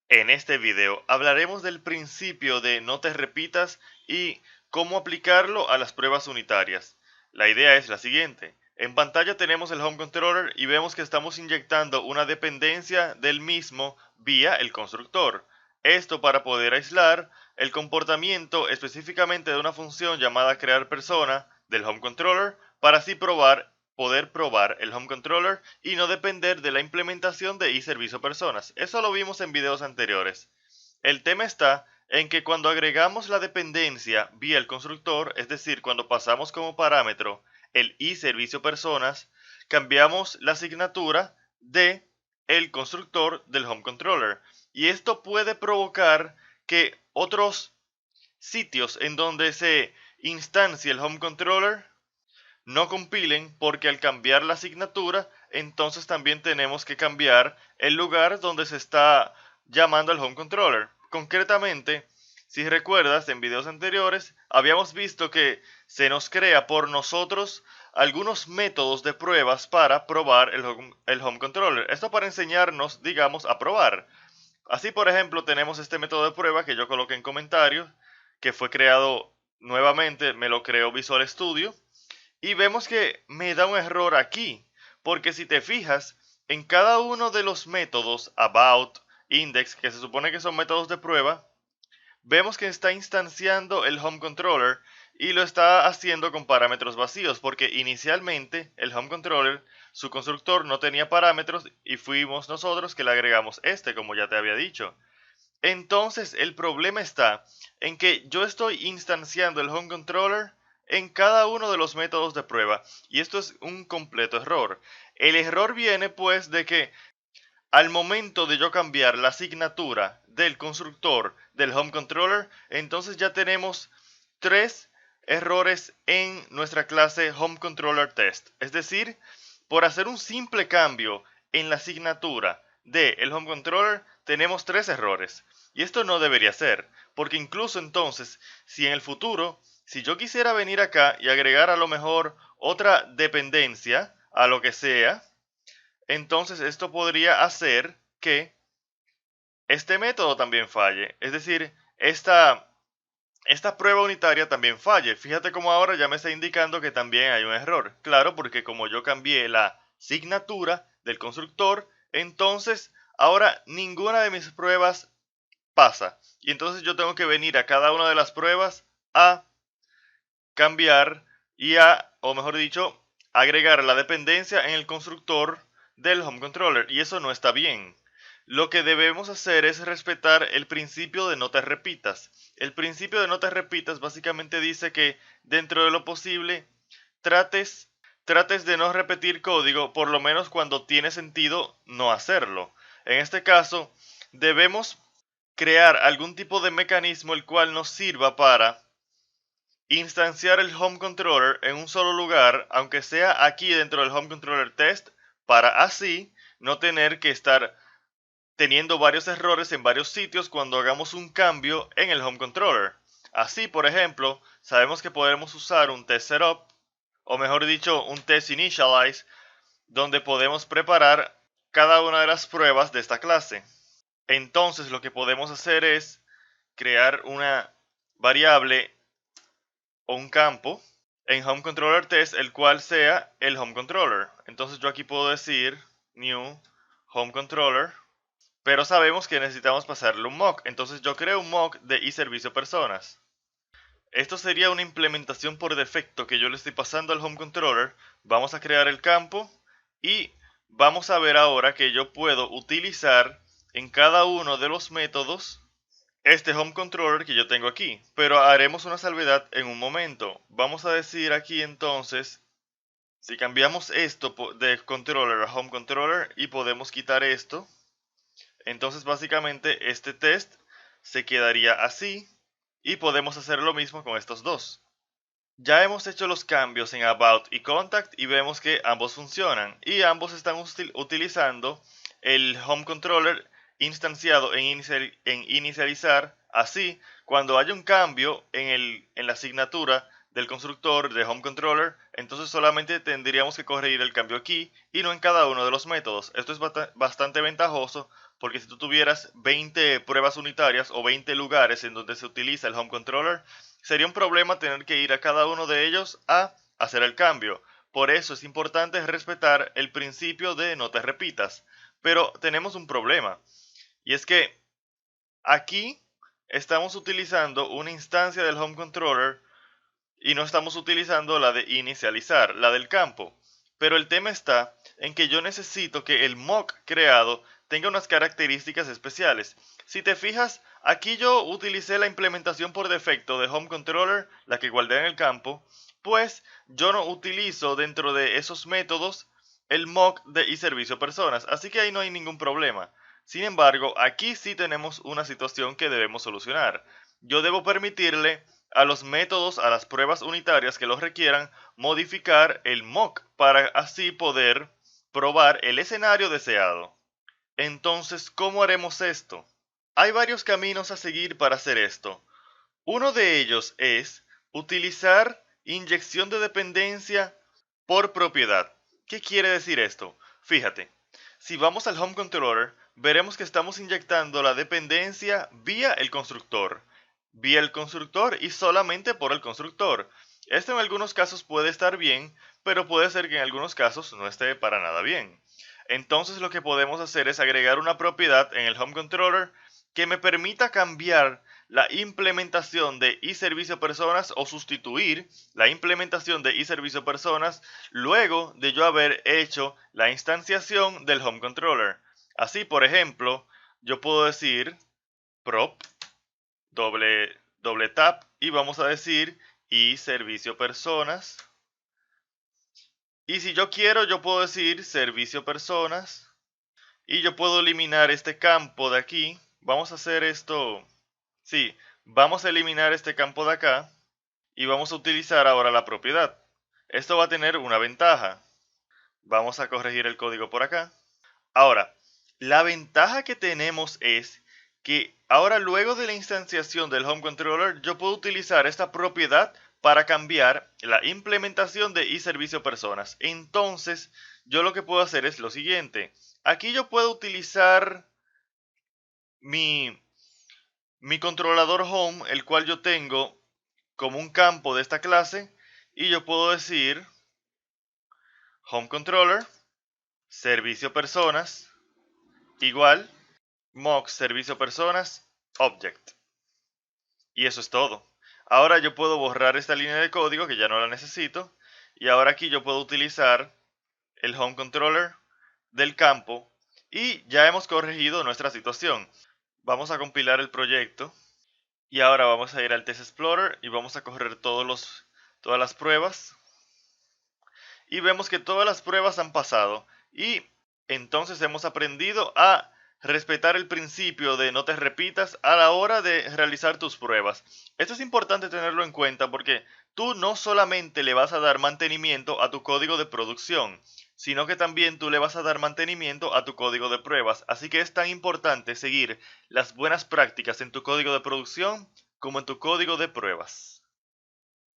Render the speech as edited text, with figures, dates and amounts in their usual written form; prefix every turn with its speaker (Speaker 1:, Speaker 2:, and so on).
Speaker 1: En este video hablaremos del principio de no te repitas y cómo aplicarlo a las pruebas unitarias. La idea es la siguiente. En pantalla tenemos el Home Controller y vemos que estamos inyectando una dependencia del mismo vía el constructor. Esto para poder aislar el comportamiento específicamente de una función llamada crear persona del Home Controller para así poder probar el Home Controller y no depender de la implementación de iServicio Personas. Eso lo vimos en videos anteriores. El tema está en que cuando agregamos la dependencia vía el constructor, es decir, cuando pasamos como parámetro el iServicio Personas, cambiamos la asignatura de el constructor del Home Controller. Y esto puede provocar que otros sitios en donde se instancia el Home Controller no compilen, porque al cambiar la asignatura, entonces también tenemos que cambiar el lugar donde se está llamando al Home Controller. Concretamente, si recuerdas, en videos anteriores habíamos visto que se nos crea por nosotros algunos métodos de pruebas para probar el Home Controller. Esto para enseñarnos, digamos, a probar. Así, por ejemplo, tenemos este método de prueba que yo coloqué en comentarios, que fue creado nuevamente, me lo creó Visual Studio. Y vemos que me da un error aquí, porque si te fijas, en cada uno de los métodos about, index, que se supone que son métodos de prueba, vemos que está instanciando el home controller y lo está haciendo con parámetros vacíos, porque inicialmente el home controller, su constructor no tenía parámetros y fuimos nosotros que le agregamos este, como ya te había dicho. Entonces el problema está en que yo estoy instanciando el home controller en cada uno de los métodos de prueba y esto es un completo error. El error viene pues de que al momento de yo cambiar la asignatura del constructor del home controller, entonces ya tenemos tres errores en nuestra clase home controller test. Es decir, por hacer un simple cambio en la asignatura del home controller, tenemos tres errores. Y esto no debería ser, porque incluso entonces, si en el futuro, si yo quisiera venir acá y agregar a lo mejor otra dependencia a lo que sea, entonces esto podría hacer que este método también falle. Es decir, esta prueba unitaria también falle. Fíjate cómo ahora ya me está indicando que también hay un error. Claro, porque como yo cambié la asignatura del constructor, entonces ahora ninguna de mis pruebas pasa. Y entonces yo tengo que venir a cada una de las pruebas a cambiar o mejor dicho, agregar la dependencia en el constructor del home controller. Y eso no está bien. Lo que debemos hacer es respetar el principio de no te repitas. El principio de no te repitas básicamente dice que dentro de lo posible trates, trates de no repetir código, por lo menos cuando tiene sentido no hacerlo. En este caso, debemos crear algún tipo de mecanismo el cual nos sirva para instanciar el home controller en un solo lugar, aunque sea aquí dentro del home controller test, para así no tener que estar teniendo varios errores en varios sitios cuando hagamos un cambio en el home controller. Así, por ejemplo, sabemos que podemos usar un test setup, o mejor dicho, un test initialize, donde podemos preparar cada una de las pruebas de esta clase. Entonces, lo que podemos hacer es crear una variable o un campo en home controller test, el cual sea el home controller. Entonces yo aquí puedo decir new home controller, pero sabemos que necesitamos pasarle un mock. Entonces yo creo un mock de iServicio Personas. Esto sería una implementación por defecto que yo le estoy pasando al home controller. Vamos a crear el campo y vamos a ver ahora que yo puedo utilizar en cada uno de los métodos este home controller que yo tengo aquí, pero haremos una salvedad en un momento. Vamos a decir aquí entonces, si cambiamos esto de controller a home controller y podemos quitar esto, entonces básicamente este test se quedaría así y podemos hacer lo mismo con estos dos. Ya hemos hecho los cambios en About y Contact y vemos que ambos funcionan y ambos están utilizando el Home Controller instanciado en inicializar. Así, cuando haya un cambio en la asignatura del constructor de Home Controller, entonces solamente tendríamos que corregir el cambio aquí y no en cada uno de los métodos. Esto es bastante ventajoso porque si tú tuvieras 20 pruebas unitarias o 20 lugares en donde se utiliza el home controller, sería un problema tener que ir a cada uno de ellos a hacer el cambio. Por eso es importante respetar el principio de no te repitas. Pero tenemos un problema, y es que aquí estamos utilizando una instancia del home controller y no estamos utilizando la de inicializar, la del campo. Pero el tema está en que yo necesito que el mock creado tenga unas características especiales. Si te fijas, aquí yo utilicé la implementación por defecto de Home Controller, la que guardé en el campo, pues yo no utilizo dentro de esos métodos el mock de iServicio Personas, así que ahí no hay ningún problema. Sin embargo, aquí sí tenemos una situación que debemos solucionar. Yo debo permitirle a los métodos, a las pruebas unitarias que los requieran, modificar el mock para así poder probar el escenario deseado. Entonces, ¿cómo haremos esto? Hay varios caminos a seguir para hacer esto. Uno de ellos es utilizar inyección de dependencia por propiedad. ¿Qué quiere decir esto? Fíjate, si vamos al Home Controller, veremos que estamos inyectando la dependencia vía el constructor y solamente por el constructor. Esto en algunos casos puede estar bien, pero puede ser que en algunos casos no esté para nada bien. Entonces lo que podemos hacer es agregar una propiedad en el Home Controller que me permita cambiar la implementación de iServicio Personas o sustituir la implementación de iServicio Personas luego de yo haber hecho la instanciación del Home Controller. Así, por ejemplo, yo puedo decir prop doble tap y vamos a decir iServicio Personas. Y si yo quiero, yo puedo decir servicio personas y yo puedo eliminar este campo de aquí. Vamos a hacer esto. Sí, vamos a eliminar este campo de acá y vamos a utilizar ahora la propiedad. Esto va a tener una ventaja. Vamos a corregir el código por acá. Ahora, la ventaja que tenemos es que ahora luego de la instanciación del Home Controller, yo puedo utilizar esta propiedad para cambiar la implementación de iServicio Personas. Entonces, yo lo que puedo hacer es lo siguiente. Aquí yo puedo utilizar mi controlador Home, el cual yo tengo como un campo de esta clase, y yo puedo decir Home Controller, Servicio Personas, igual mock servicio personas object. Y eso es todo. Ahora yo puedo borrar esta línea de código que ya no la necesito. Y ahora aquí yo puedo utilizar el home controller del campo. Y ya hemos corregido nuestra situación. Vamos a compilar el proyecto. Y ahora vamos a ir al Test Explorer y vamos a correr todas las pruebas. Y vemos que todas las pruebas han pasado. Y entonces hemos aprendido a respetar el principio de no te repitas a la hora de realizar tus pruebas. Esto es importante tenerlo en cuenta porque tú no solamente le vas a dar mantenimiento a tu código de producción, sino que también tú le vas a dar mantenimiento a tu código de pruebas. Así que es tan importante seguir las buenas prácticas en tu código de producción como en tu código de pruebas.